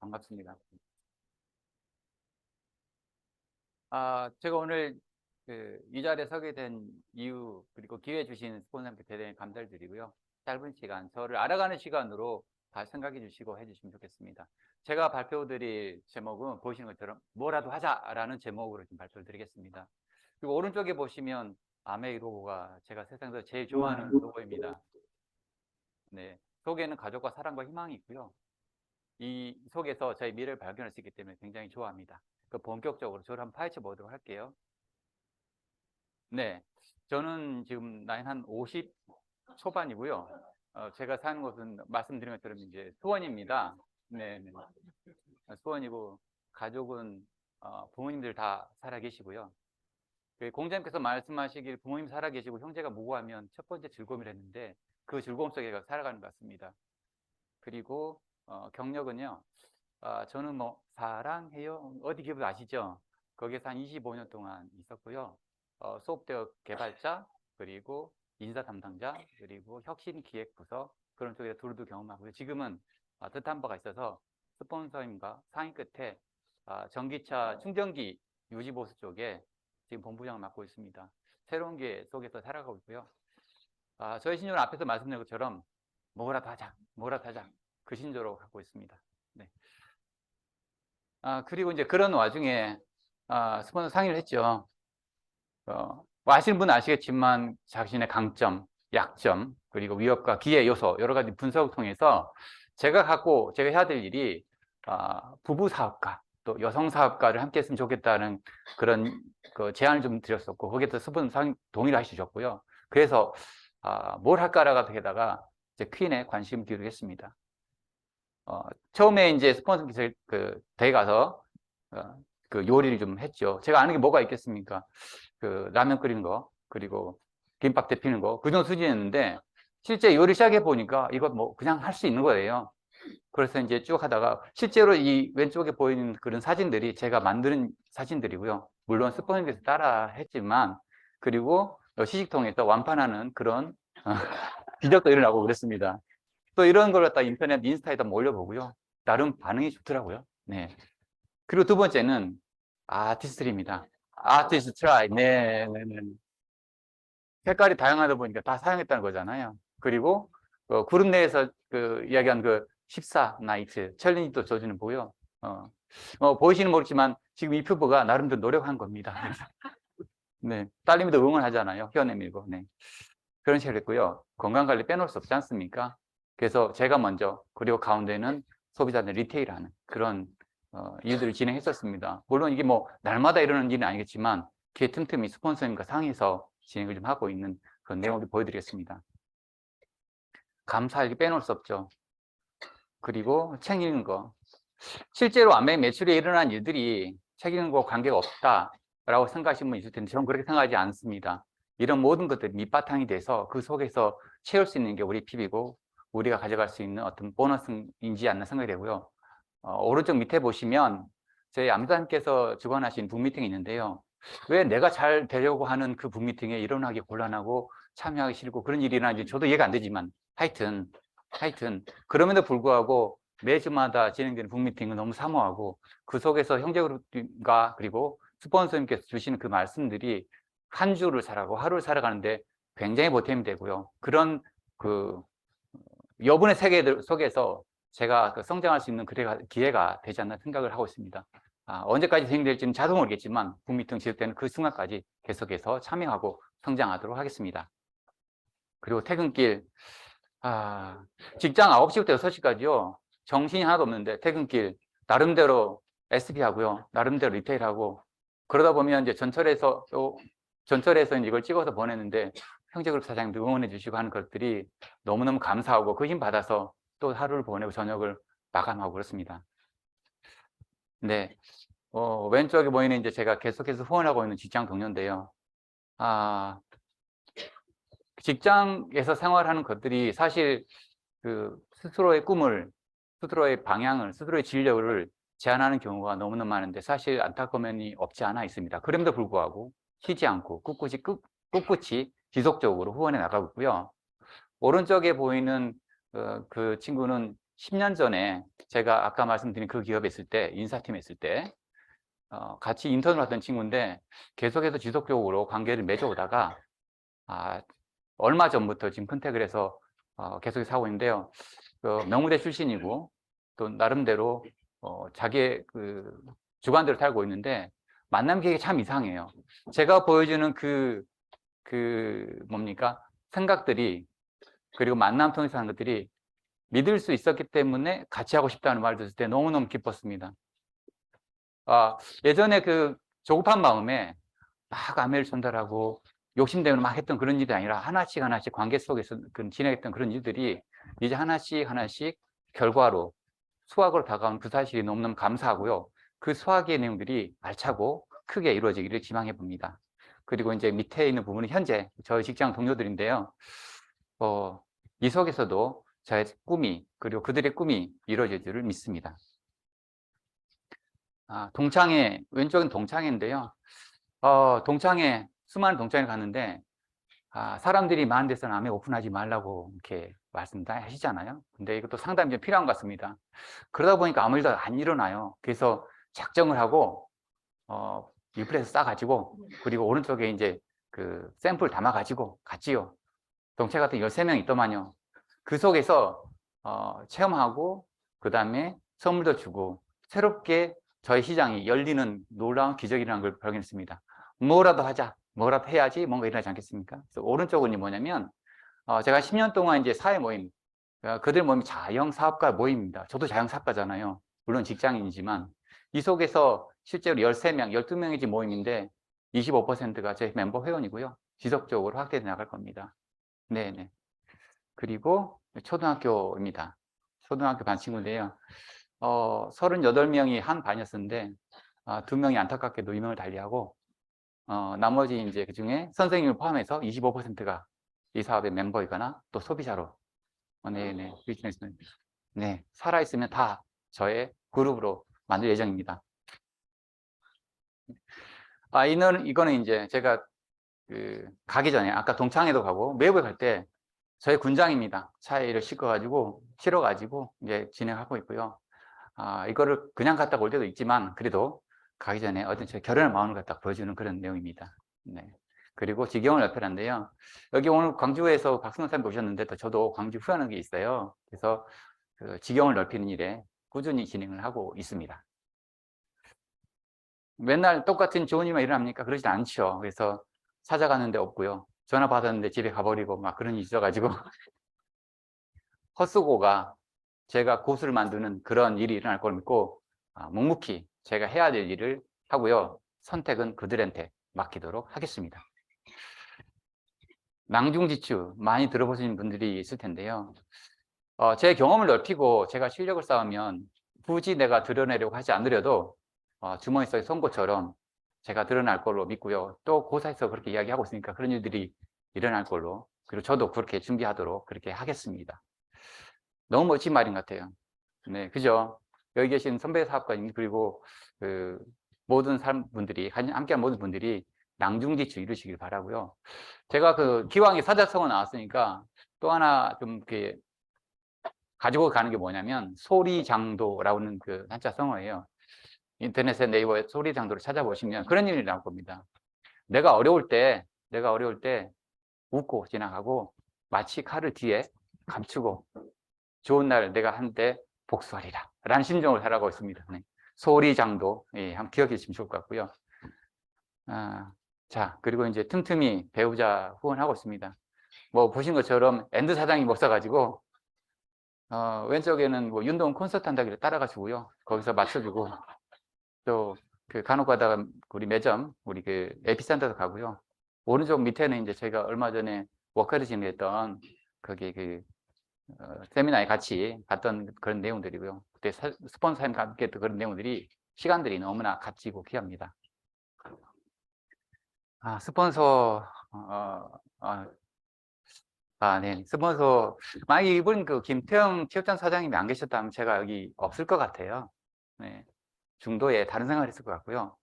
반갑습니다. 제가 오늘 이 자리에 서게 된 이유, 그리고 기회 주신 스폰서님께 대단히 감사를 드리고요. 짧은 시간, 저를 알아가는 시간으로 다 생각해 주시고 해주시면 좋겠습니다. 제가 발표드릴 제목은 보시는 것처럼 뭐라도 하자라는 제목으로 좀 발표를 드리겠습니다. 그리고 오른쪽에 보시면 아메이 로고가 제가 세상에서 제일 좋아하는 로고입니다. 네, 속에는 가족과 사랑과 희망이 있고요. 이 속에서 저희 미래를 발견할 수 있기 때문에 굉장히 좋아합니다. 본격적으로 저를 한번 파헤쳐 보도록 할게요. 네, 저는 지금 나이 한 50 초반이고요. 제가 사는 곳은 말씀드린 것처럼 이제 수원입니다. 네, 네. 수원이고 가족은 부모님들 다 살아계시고요. 공자님께서 말씀하시길 부모님 살아계시고 형제가 무고하면 첫 번째 즐거움이랬는데 그 즐거움 속에 살아가는 것 같습니다. 그리고 경력은요. 저는 뭐 사랑해요 어디 기분 아시죠? 거기서 한 25년 동안 있었고요. 수업대학 개발자, 그리고 인사 담당자, 그리고 혁신기획부서 그런 쪽에 두루두 경험하고요. 지금은 뜻한 바가 있어서 스폰서님과 상의 끝에 전기차 충전기 유지보수 쪽에 지금 본부장을 맡고 있습니다. 새로운 게 속에서 살아가고 있고요. 저희 신조는 앞에서 말씀드린 것처럼 뭐라도 하자, 뭐라도 하자, 그 신조로 갖고 있습니다. 네. 그리고 이제 그런 와중에 스폰서 상의를 했죠. 아시는 분은 아시겠지만 자신의 강점, 약점, 그리고 위협과 기회 요소 여러 가지 분석을 통해서 제가 해야 될 일이 부부 사업가, 또 여성 사업가를 함께 했으면 좋겠다는 그런 제안을 좀 드렸었고, 거기에 또 스폰서 동의를 하시셨고요. 그래서 뭘 할까라가 되다가 이제 퀸에 관심을 기울이겠습니다. 처음에 이제 스폰서 대회 가서 그 요리를 좀 했죠. 제가 아는 게 뭐가 있겠습니까? 라면 끓이는 거, 그리고 김밥 데피는 거, 그 정도 수준이었는데, 실제 요리 시작해 보니까 이거 뭐 그냥 할 수 있는 거예요. 그래서 이제 쭉 하다가, 실제로 이 왼쪽에 보이는 그런 사진들이 제가 만드는 사진들이고요. 물론 스폰서에서 따라 했지만, 그리고 시식통에서 완판하는 그런 기적도 일어나고 그랬습니다. 또 이런 걸 갖다 인터넷 인스타에다 올려보고요. 나름 반응이 좋더라고요. 네. 그리고 두 번째는 아티스트입니다. 아티스트 트라이. 네, 네, 네. 색깔이 다양하다 보니까 다 사용했다는 거잖아요. 그리고 그룹 내에서 이야기한 14 나이트 챌린지도 저지는 보여. 보이시는 모르지만 지금 이 퓨브가 나름대로 노력한 겁니다. 네, 딸님도 응원하잖아요. 혀 내밀고. 네. 그런 식으로 했고요. 건강관리 빼놓을 수 없지 않습니까? 그래서 제가 먼저, 그리고 가운데는 소비자들 리테일하는 그런 일들을 진행했었습니다. 물론 이게 뭐 날마다 이러는 일은 아니겠지만 기회 틈틈이 스폰서님과 상의해서 진행을 좀 하고 있는 그런 내용을 보여드리겠습니다. 감사하게 빼놓을 수 없죠. 그리고 책 읽는 거. 실제로 안매 매출에 일어난 일들이 책 읽는 거 관계가 없다라고 생각하시는 분이 있을 텐데 저는 그렇게 생각하지 않습니다. 이런 모든 것들이 밑바탕이 돼서 그 속에서 채울 수 있는 게 우리 PB고 우리가 가져갈 수 있는 어떤 보너스인지 않나 생각이 되고요. 오른쪽 밑에 보시면 저희 암사님께서 주관하신 북미팅이 있는데요. 왜 내가 잘 되려고 하는 그 북미팅에 일어나기 곤란하고 참여하기 싫고 그런 일이 일어나는지 저도 이해가 안 되지만 하여튼 그럼에도 불구하고 매주마다 진행되는 북미팅은 너무 사모하고 그 속에서 형제그룹과 그리고 스폰서님께서 주시는 그 말씀들이 한 주를 살아가고 하루를 살아가는데 굉장히 보탬이 되고요. 그런 여분의 세계 속에서 제가 성장할 수 있는 기회가 되지 않나 생각을 하고 있습니다. 언제까지 진행될지는 자도 모르겠지만 북미팅 지을 때는 그 순간까지 계속해서 참여하고 성장하도록 하겠습니다. 그리고 퇴근길 직장 9시부터 6시까지요. 정신이 하나도 없는데 퇴근길 나름대로 SB하고요. 나름대로 리테일하고 그러다 보면 이제 전철에서 이걸 찍어서 보냈는데 형제그룹 사장님도 응원해 주시고 하는 것들이 너무너무 감사하고 그 힘 받아서 또 하루를 보내고 저녁을 마감하고 그렇습니다. 네. 왼쪽에 보이는 이제 제가 계속해서 후원하고 있는 직장 동료인데요. 직장에서 생활하는 것들이 사실 스스로의 꿈을, 스스로의 방향을, 스스로의 진로를 제한하는 경우가 너무너무 많은데 사실 안타까운 면이 없지 않아 있습니다. 그럼에도 불구하고 쉬지 않고 꿋꿋이 지속적으로 후원해 나가고 있고요. 오른쪽에 보이는 그 친구는 10년 전에 제가 아까 말씀드린 그 기업에 있을 때, 인사팀에 있을 때, 같이 인턴을 하던 친구인데 계속해서 지속적으로 관계를 맺어오다가, 얼마 전부터 지금 컨택을 해서 계속해서 하고 있는데요. 명무대 출신이고, 또 나름대로 자기의 그 주관대로 살고 있는데, 만남 계획이 참 이상해요. 제가 보여주는 뭡니까? 생각들이, 그리고 만남 통해서 하는 것들이 믿을 수 있었기 때문에 같이 하고 싶다는 말을 들었을 때 너무너무 기뻤습니다. 예전에 그 조급한 마음에 막 아메를 전달하고 욕심 때문에 막 했던 그런 일이 아니라 하나씩 하나씩 관계 속에서 진행했던 그런 일들이 이제 하나씩 하나씩 결과로, 수학으로 다가온 그 사실이 너무너무 감사하고요. 그 수학의 내용들이 알차고 크게 이루어지기를 기망해 봅니다. 그리고 이제 밑에 있는 부분은 현재 저희 직장 동료들인데요. 이 속에서도 저의 꿈이, 그리고 그들의 꿈이 이루어질 줄을 믿습니다. 동창회, 왼쪽은 동창회인데요. 동창회, 수많은 동창회 갔는데, 사람들이 많은 데서는 아메 오픈하지 말라고 이렇게 말씀 다 하시잖아요. 근데 이것도 상당히 좀 필요한 것 같습니다. 그러다 보니까 아무 일도 안 일어나요. 그래서 작정을 하고, 리플렛을 싸가지고, 그리고 오른쪽에 이제 그 샘플 담아가지고 갔지요. 동체 같은 13명 있더만요. 그 속에서, 체험하고, 그 다음에 선물도 주고, 새롭게 저희 시장이 열리는 놀라운 기적이라는 걸 발견했습니다. 뭐라도 하자. 뭐라도 해야지 뭔가 일어나지 않겠습니까? 그래서 오른쪽은 뭐냐면, 제가 10년 동안 이제 사회 모임, 그들 모임이 자영사업가 모임입니다. 저도 자영사업가잖아요. 물론 직장인이지만. 이 속에서 실제로 13명, 12명이지 모임인데 25%가 제 멤버 회원이고요. 지속적으로 확대해 나갈 겁니다. 네네. 그리고 초등학교입니다. 초등학교 반 친구인데요. 38명이 한 반이었었는데, 2명이 안타깝게도 이명을 달리하고, 나머지 이제 그 중에 선생님을 포함해서 25%가 이 사업의 멤버이거나 또 소비자로, 네네, 네, 살아있으면 다 저의 그룹으로 만들 예정입니다. 이거는 이제 제가 가기 전에, 아까 동창회도 가고, 외부에 갈 때, 저희 군장입니다. 차에 싣고 실어가지고 이제 진행하고 있고요. 이거를 그냥 갔다 올 때도 있지만, 그래도 가기 전에 어떤 제 결혼의 마음을 갖다 보여주는 그런 내용입니다. 네. 그리고 지경을 옆에란데요. 여기 오늘 광주에서 박승원 선생님 오셨는데, 또 저도 광주 후원하는 게 있어요. 그래서 그 지경을 넓히는 일에 꾸준히 진행을 하고 있습니다. 맨날 똑같은 좋은 일만 일어납니까? 그러진 않죠. 그래서 찾아가는데 없고요. 전화 받았는데 집에 가버리고 막 그런 일이 있어가지고 헛수고가, 제가 고수를 만드는 그런 일이 일어날 걸 믿고 묵묵히 제가 해야 될 일을 하고요. 선택은 그들한테 맡기도록 하겠습니다. 낭중지추 많이 들어보신 분들이 있을 텐데요. 제 경험을 넓히고 제가 실력을 쌓으면 굳이 내가 드러내려고 하지 않으려도 주머니 속의 송곳처럼 제가 드러날 걸로 믿고요. 또 고사에서 그렇게 이야기하고 있으니까 그런 일들이 일어날 걸로, 그리고 저도 그렇게 준비하도록 그렇게 하겠습니다. 너무 멋진 말인 것 같아요. 네, 그죠? 여기 계신 선배 사업가님, 그리고 그 모든 사람분들이, 함께한 모든 분들이 낭중지추 이루시길 바라고요. 제가 그 기왕에 사자성어 나왔으니까 또 하나 좀 이렇게 가지고 가는 게 뭐냐면 소리장도라는 그 한자 성어예요. 인터넷에 네이버에 소리장도를 찾아보시면 그런 일이 나올 겁니다. 내가 어려울 때 웃고 지나가고 마치 칼을 뒤에 감추고 좋은 날 내가 한때 복수하리라 라는 심정을 하라고 했습니다. 네. 소리장도, 예, 한번 기억해 주시면 좋을 것 같고요. 자, 그리고 이제 틈틈이 배우자 후원하고 있습니다. 뭐 보신 것처럼 엔드 사장이 못 사가지고 왼쪽에는 뭐 윤동 콘서트 한다길래 따라가지고요. 거기서 맞춰주고, 또 그 간혹 가다가 우리 매점, 우리 그 에피센터도 가고요. 오른쪽 밑에는 이제 제가 얼마 전에 워커를 진행했던 거기 그 세미나에 같이 갔던 그런 내용들이고요. 그때 스폰서님과 함께 했던 그런 내용들이, 시간들이 너무나 값지고 귀합니다. 스폰서, 네. 스폰서, 만약에 이분 그 김태형 취업장 사장님이 안 계셨다면 제가 여기 없을 것 같아요. 네. 중도에 다른 생각을 했을 것 같고요.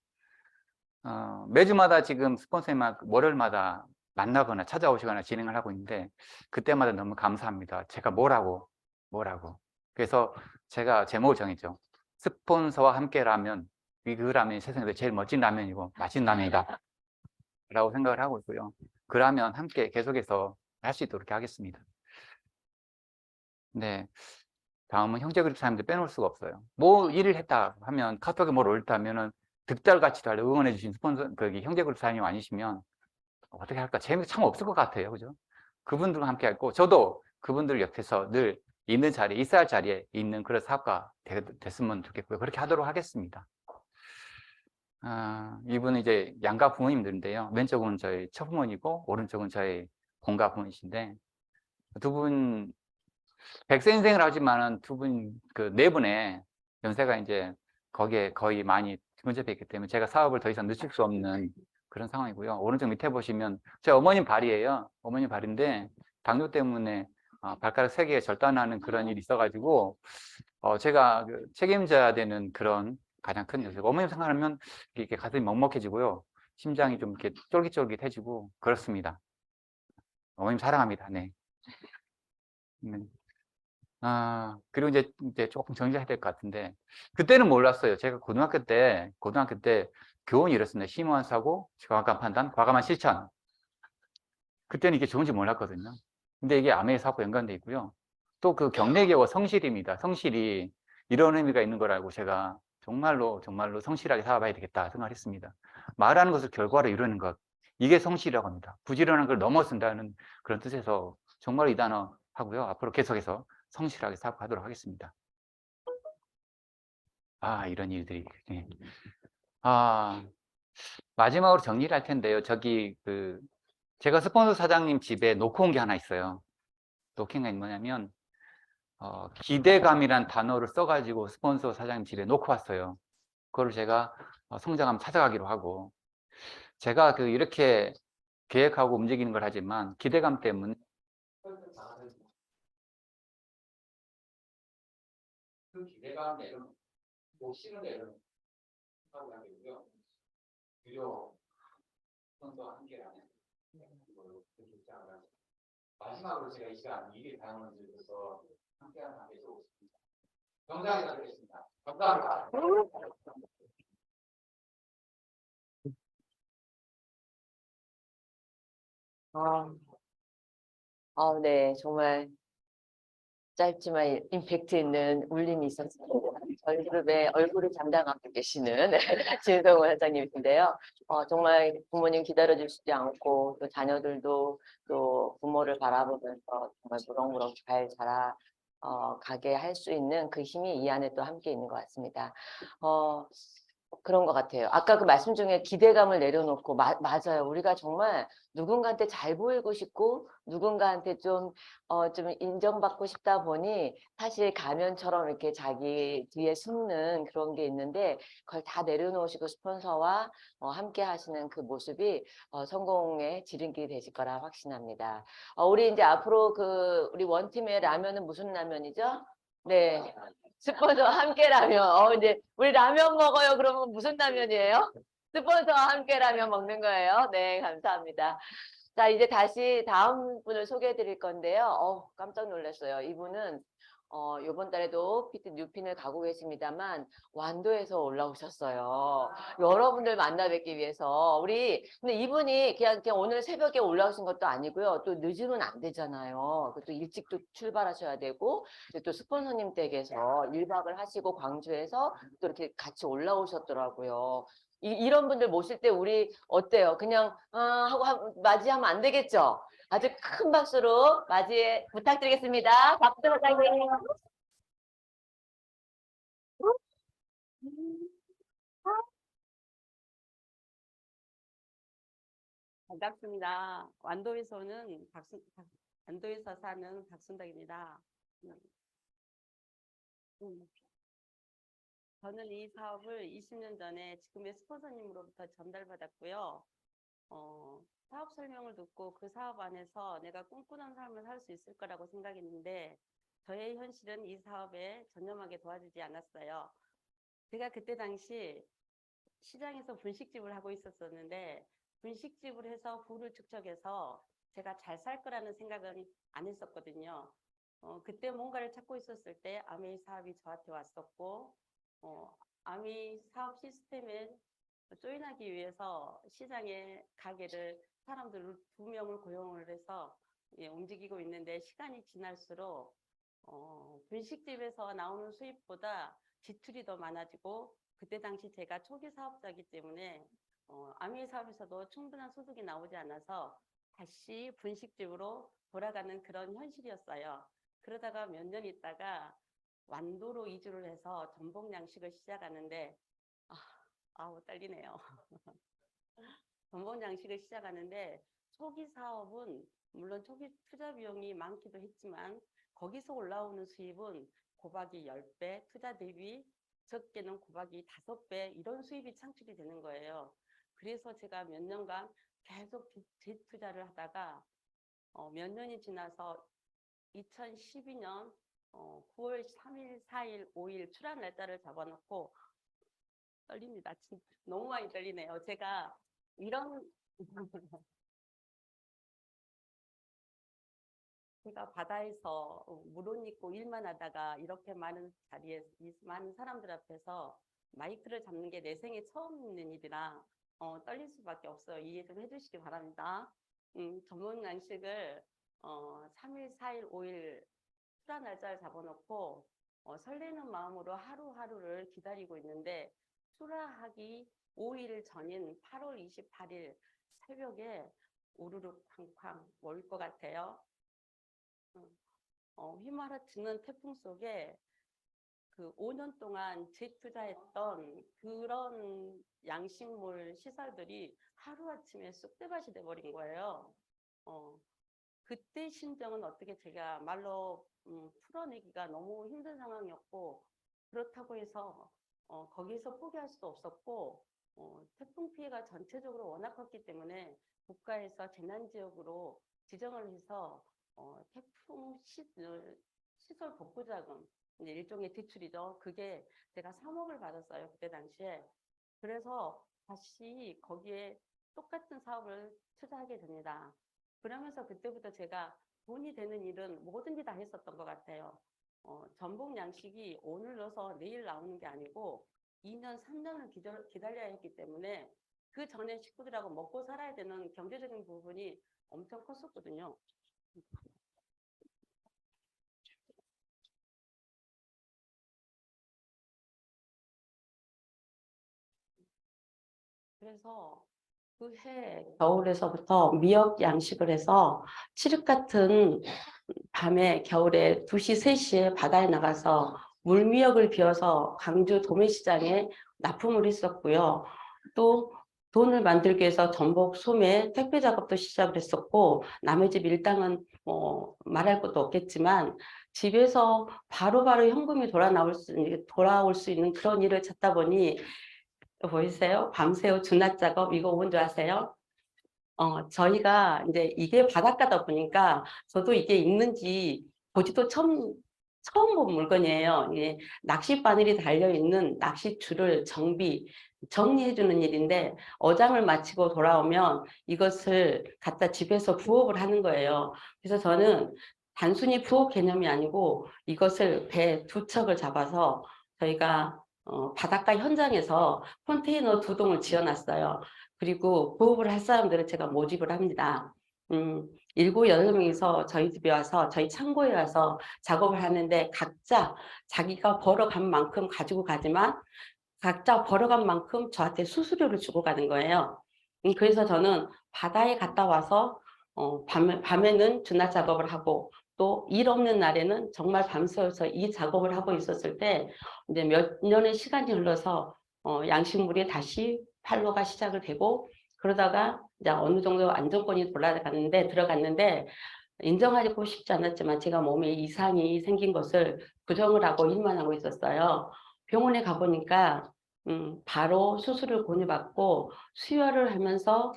매주마다 지금 스폰서님 월요일마다 만나거나 찾아오시거나 진행을 하고 있는데, 그때마다 너무 감사합니다. 제가 뭐라고. 그래서 제가 제목을 정했죠. 스폰서와 함께 라면, 그 라면이 세상에서 제일 멋진 라면이고 맛있는 라면이다 라고 생각을 하고 있고요. 그 라면 함께 계속해서 할 수 있도록 하겠습니다. 네, 다음은 형제그룹 사람들 빼놓을 수가 없어요. 뭐 일을 했다 하면, 카톡에 뭘 올렸다 하면은 득달같이 다 응원해 주신 스폰서, 형제그룹 사장님 아니시면 어떻게 할까? 재미가 참 없을 것 같아요. 그죠? 그분들과 함께 했고, 저도 그분들 옆에서 늘 있는 자리에, 있어야 할 자리에 있는 그런 사업가 됐으면 좋겠고요. 그렇게 하도록 하겠습니다. 이분은 이제 양가 부모님들인데요. 왼쪽은 저희 처부모니고, 오른쪽은 저희 본가 부모이신데, 두 분, 백세 인생을 하지만은 두 분, 네 분의 연세가 이제 거기에 거의 많이 근접해 있기 때문에 제가 사업을 더 이상 늦출 수 없는 그런 상황이고요. 오른쪽 밑에 보시면 저희 어머님 발이에요. 어머님 발인데 당뇨 때문에 발가락 3개가 절단하는 그런 일이 있어가지고 제가 책임져야 되는 그런 가장 큰 요소고, 어머님 생각하면 이렇게 가슴이 먹먹해지고요. 심장이 좀 이렇게 쫄깃쫄깃해지고 그렇습니다. 어머님 사랑합니다. 네. 네. 그리고 이제 조금 정리해야 될 것 같은데, 그때는 몰랐어요. 제가 고등학교 때 교훈이 이랬습니다. 심오한 사고, 정확한 판단, 과감한 실천. 그때는 이게 좋은지 몰랐거든요. 근데 이게 암의 사고와 연관돼 있고요. 또 그 경례계와 성실입니다. 성실이 이런 의미가 있는 걸 알고 제가 정말로 성실하게 살아봐야 되겠다 생각을 했습니다. 말하는 것을 결과로 이루는 것, 이게 성실이라고 합니다. 부지런한 걸 넘어선다는 그런 뜻에서 정말 이 단어 하고요. 앞으로 계속해서 성실하게 사업하도록 하겠습니다. 이런 일들이. 네. 마지막으로 정리를 할 텐데요. 제가 스폰서 사장님 집에 놓고 온 게 하나 있어요. 놓긴 게 뭐냐면, 기대감이란 단어를 써가지고 스폰서 사장님 집에 놓고 왔어요. 그걸 제가 성장하면 찾아가기로 하고, 제가 이렇게 계획하고 움직이는 걸 하지만 기대감 때문에 그 기대감 내려놓고 못 싫은 내려놓고 하고 하고요. 유료 스폰서와 함께라는 걸로 결정을 하고, 마지막으로 제가 이 시간 일일 다양한 들어서 함께하는 함께 해주겠습니다. 정상에 가겠습니다. 감사합니다. 아, 네, 정말 짧지만 임팩트 있는 울림이 있었습니다. 저희 그룹의 얼굴을 담당하고 계시는 진성호 회장님이신데요. 정말 부모님 기다려주시지 않고 또 자녀들도 또 부모를 바라보면서 정말 무럭무럭 잘 자라 가게 할 수 있는 그 힘이 이 안에 또 함께 있는 것 같습니다. 그런 것 같아요. 아까 그 말씀 중에 기대감을 내려놓고 맞아요. 우리가 정말 누군가한테 잘 보이고 싶고 누군가한테 좀 인정받고 싶다 보니 사실 가면처럼 이렇게 자기 뒤에 숨는 그런 게 있는데 그걸 다 내려놓으시고 스폰서와 함께 하시는 그 모습이 성공의 지름길이 되실 거라 확신합니다. 우리 이제 앞으로 우리 원팀의 라면은 무슨 라면이죠? 네. 스폰서와 함께 라면. 이제 우리 라면 먹어요. 그러면 무슨 라면이에요? 스폰서와 함께 라면 먹는 거예요. 네, 감사합니다. 자, 이제 다시 다음 분을 소개해 드릴 건데요. 깜짝 놀랐어요. 이분은 이번 달에도 PT 뉴핀을 가고 계십니다만 완도에서 올라오셨어요. 여러분들 만나 뵙기 위해서 근데 이분이 그냥 오늘 새벽에 올라오신 것도 아니고요. 또 늦으면 안 되잖아요. 또 일찍 또 출발하셔야 되고 또 스폰서님 댁에서 1박을 하시고 광주에서 또 이렇게 같이 올라오셨더라고요. 이런 분들 모실 때 우리 어때요? 그냥 하고 맞이하면 안 되겠죠? 아주 큰 박수로 맞이 부탁드리겠습니다. 박수 부탁드립니다. 반갑습니다. 완도에서 사는 박순덕입니다. 음, 저는 이 사업을 20년 전에 지금의 스폰서님으로부터 전달받았고요. 사업 설명을 듣고 그 사업 안에서 내가 꿈꾸는 삶을 살 수 있을 거라고 생각했는데 저의 현실은 이 사업에 전념하게 도와주지 않았어요. 제가 그때 당시 시장에서 분식집을 하고 있었는데 분식집을 해서 부를 축적해서 제가 잘 살 거라는 생각은 안 했었거든요. 그때 뭔가를 찾고 있었을 때 아메이 사업이 저한테 왔었고, 아메이 사업 시스템에 조인하기 위해서 시장에 가게를 사람들 2명을 고용을 해서 움직이고 있는데, 시간이 지날수록 분식집에서 나오는 수입보다 지출이 더 많아지고, 그때 당시 제가 초기 사업자이기 때문에 아메이 사업에서도 충분한 소득이 나오지 않아서 다시 분식집으로 돌아가는 그런 현실이었어요. 그러다가 몇 년 있다가 완도로 이주를 해서 전복 양식을 시작하는데, 아우 떨리네요. 전복 양식을 시작하는데, 초기 사업은 물론 초기 투자 비용이 많기도 했지만 거기서 올라오는 수입은 곱하기 10배, 투자 대비 적게는 곱하기 5배, 이런 수입이 창출이 되는 거예요. 그래서 제가 몇 년간 계속 재투자를 하다가 몇 년이 지나서 2012년 9월 3일, 4일, 5일 출한 날짜를 잡아놓고, 떨립니다. 진짜 너무 많이 떨리네요. 제가 이런 제가 바다에서 물옷 입고 일만 하다가 이렇게 많은 자리에 많은 사람들 앞에서 마이크를 잡는 게 내 생에 처음 있는 일이라 떨릴 수밖에 없어요. 이해 좀 해주시기 바랍니다. 전문 양식을 3일, 4일, 5일 출하 날짜를 잡아놓고 설레는 마음으로 하루하루를 기다리고 있는데, 출하하기 5일 전인 8월 28일 새벽에 우르르 쾅쾅 올 것 같아요. 휘말아치는 태풍 속에 그 5년 동안 재투자했던 그런 양식물 시설들이 하루아침에 쑥대밭이 돼버린 거예요. 그때 심정은 어떻게 제가 말로 풀어내기가 너무 힘든 상황이었고, 그렇다고 해서 거기서 포기할 수도 없었고, 태풍 피해가 전체적으로 워낙 컸기 때문에 국가에서 재난지역으로 지정을 해서 태풍 시설 복구 자금, 이제 일종의 대출이죠. 그게 제가 3억을 받았어요, 그때 당시에. 그래서 다시 거기에 똑같은 사업을 투자하게 됩니다. 그러면서 그때부터 제가 돈이 되는 일은 뭐든지 다 했었던 것 같아요. 전복 양식이 오늘 넣어서 내일 나오는 게 아니고 2년, 3년을 기다려야 했기 때문에 그 전에 식구들하고 먹고 살아야 되는 경제적인 부분이 엄청 컸었거든요. 그래서 그 해 겨울에서부터 미역 양식을 해서 칠흑 같은 밤에 겨울에 2시, 3시에 바다에 나가서 물미역을 비워서 광주 도매시장에 납품을 했었고요. 또 돈을 만들기 위해서 전복, 소매, 택배 작업도 시작을 했었고, 남의 집 일당은 말할 것도 없겠지만 집에서 바로바로 현금이 돌아올 수 있는 그런 일을 찾다 보니, 보이세요? 밤새워 주낮 작업, 이거 뭔지 아세요? 저희가 이제 이게 바닷가다 보니까 저도 이게 있는지 보지도 처음 본 물건이에요. 이게 낚시 바늘이 달려있는 낚시줄을 정리해주는 일인데, 어장을 마치고 돌아오면 이것을 갖다 집에서 부업을 하는 거예요. 그래서 저는 단순히 부업 개념이 아니고 이것을 배 2척을 잡아서 저희가 바닷가 현장에서 컨테이너 2동을 지어놨어요. 그리고 부업을 할 사람들을 제가 모집을 합니다. 7, 8명이서 저희 집에 와서 저희 창고에 와서 작업을 하는데, 각자 자기가 벌어간 만큼 가지고 가지만 각자 벌어간 만큼 저한테 수수료를 주고 가는 거예요. 그래서 저는 바다에 갔다 와서 밤에는 주낮 작업을 하고, 또 일 없는 날에는 정말 밤새워서 이 작업을 하고 있었을 때, 이제 몇 년의 시간이 흘러서 양식물이 다시 팔로가 시작을 되고, 그러다가 이제 어느 정도 안정권이 들어갔는데 인정하고 싶지 않았지만 제가 몸에 이상이 생긴 것을 부정을 하고 일만 하고 있었어요. 병원에 가보니까 바로 수술을 권유받고 수혈을 하면서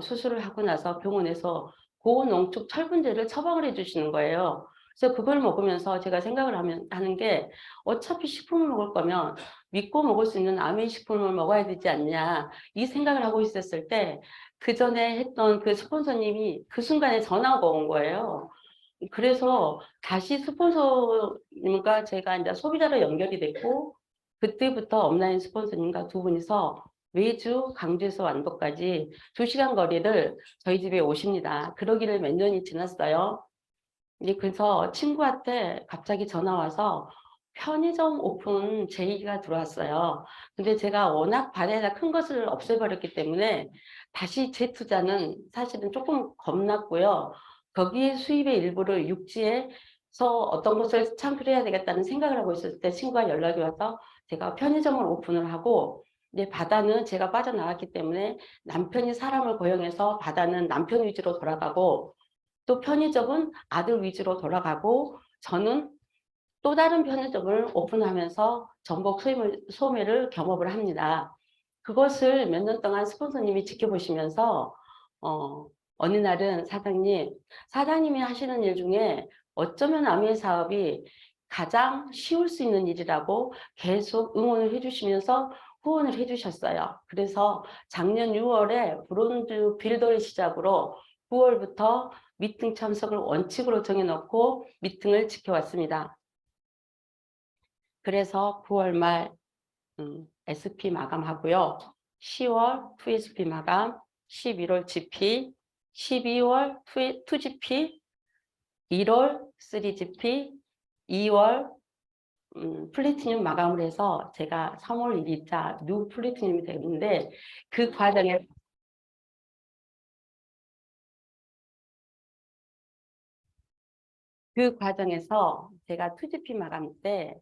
수술을 하고 나서 병원에서 고농축 철분제를 처방을 해주시는 거예요. 그래서 그걸 먹으면서 제가 생각을 하는 게, 어차피 식품을 먹을 거면 믿고 먹을 수 있는 아메이 식품을 먹어야 되지 않냐, 이 생각을 하고 있었을 때, 그 전에 했던 그 스폰서님이 그 순간에 전화가 온 거예요. 그래서 다시 스폰서님과 제가 이제 소비자로 연결이 됐고, 그때부터 업라인 스폰서님과 두 분이서 매주 강주에서 완도까지 2시간 거리를 저희 집에 오십니다. 그러기를 몇 년이 지났어요. 이제 그래서 친구한테 갑자기 전화 와서 편의점 오픈 제의가 들어왔어요. 근데 제가 워낙 바다에다 큰 것을 없애버렸기 때문에 다시 재투자는 사실은 조금 겁났고요. 거기에 수입의 일부를 육지에서 어떤 것을 창출해야 되겠다는 생각을 하고 있었을 때 친구가 연락이 와서 제가 편의점을 오픈을 하고, 이제 바다는 제가 빠져나왔기 때문에 남편이 사람을 고용해서 바다는 남편 위주로 돌아가고, 또 편의점은 아들 위주로 돌아가고, 저는 또 다른 편의점을 오픈하면서 전복 소매를 겸업을 합니다. 그것을 몇 년 동안 스폰서님이 지켜보시면서 어느 날은 사장님이 하시는 일 중에 어쩌면 아미의 사업이 가장 쉬울 수 있는 일이라고 계속 응원을 해주시면서 후원을 해주셨어요. 그래서 작년 6월에 브론즈 빌더를 시작으로 9월부터 미팅 참석을 원칙으로 정해놓고 미팅을 지켜왔습니다. 그래서 9월 말 SP 마감하고요. 10월 2SP 마감, 11월 GP, 12월 2GP, 1월 3GP, 2월 플래티늄 마감을 해서 제가 3월 1일자 뉴 플래티늄이 되는데, 그 과정에서 제가 2GP 마감 때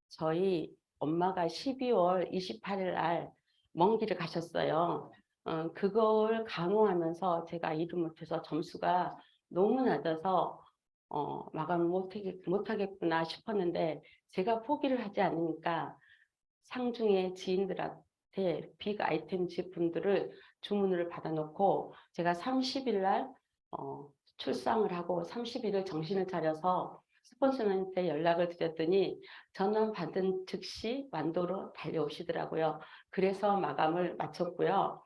저희 엄마가 12월 28일 날 먼 길을 가셨어요. 그걸 강요하면서 제가 일을 못해서 점수가 너무 낮아서 마감을 못하겠구나 싶었는데, 제가 포기를 하지 않으니까 상중의 지인들한테 빅 아이템즈 분들을 주문을 받아놓고, 제가 30일 날 출상을 하고 30일을 정신을 차려서 스폰서한테 연락을 드렸더니 전화 받은 즉시 완도로 달려오시더라고요. 그래서 마감을 마쳤고요.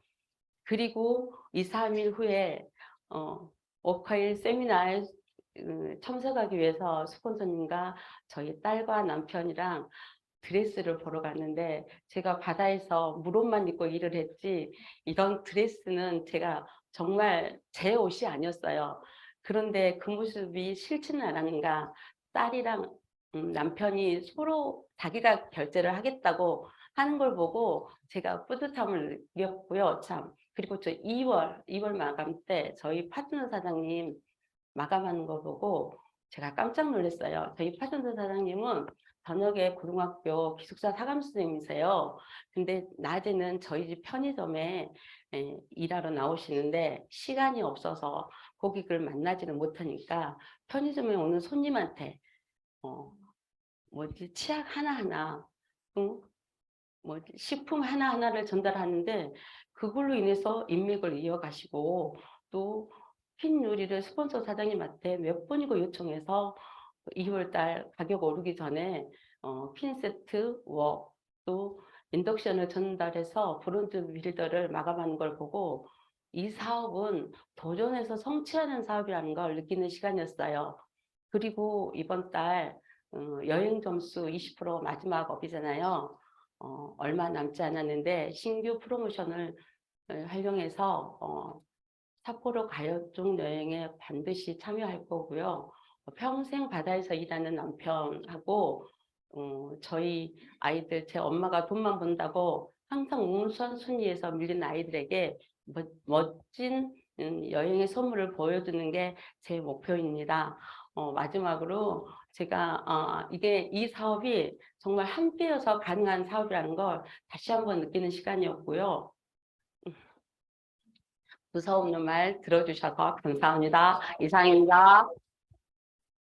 그리고 2, 3일 후에 워커힐 세미나에 참석하기 위해서 스폰서님과 저희 딸과 남편이랑 드레스를 보러 갔는데, 제가 바다에서 물옷만 입고 일을 했지 이런 드레스는 제가 정말 제 옷이 아니었어요. 그런데 그 모습이 싫지는 않았는가, 딸이랑 남편이 서로 자기가 결제를 하겠다고 하는 걸 보고 제가 뿌듯함을 느꼈고요. 참. 그리고 저 2월 마감 때 저희 파트너 사장님 마감하는 거 보고 제가 깜짝 놀랐어요. 저희 파트너 사장님은 저녁에 고등학교 기숙사 사감 선생님이세요. 근데 낮에는 저희 집 편의점에 일하러 나오시는데, 시간이 없어서 고객을 만나지는 못하니까 편의점에 오는 손님한테 치약 하나하나, 식품 하나하나를 전달하는데, 그걸로 인해서 인맥을 이어가시고, 또 핀 요리를 스폰서 사장님한테 몇 번이고 요청해서 2월달 가격 오르기 전에 핀세트, 또 인덕션을 전달해서 브론즈 빌더를 마감하는 걸 보고, 이 사업은 도전해서 성취하는 사업이라는 걸 느끼는 시간이었어요. 그리고 이번 달 여행 점수 20% 마지막 업이잖아요. 얼마 남지 않았는데 신규 프로모션을 활용해서 삿포로 가요쪽 여행에 반드시 참여할 거고요. 평생 바다에서 일하는 남편하고 저희 아이들, 제 엄마가 돈만 번다고 항상 우선순위에서 밀린 아이들에게 멋진 여행의 선물을 보여주는 게 제 목표입니다. 마지막으로 제가 이 사업이 정말 함께여서 가능한 사업이라는 걸 다시 한번 느끼는 시간이었고요. 무서운 말 들어주셔서 감사합니다. 이상입니다.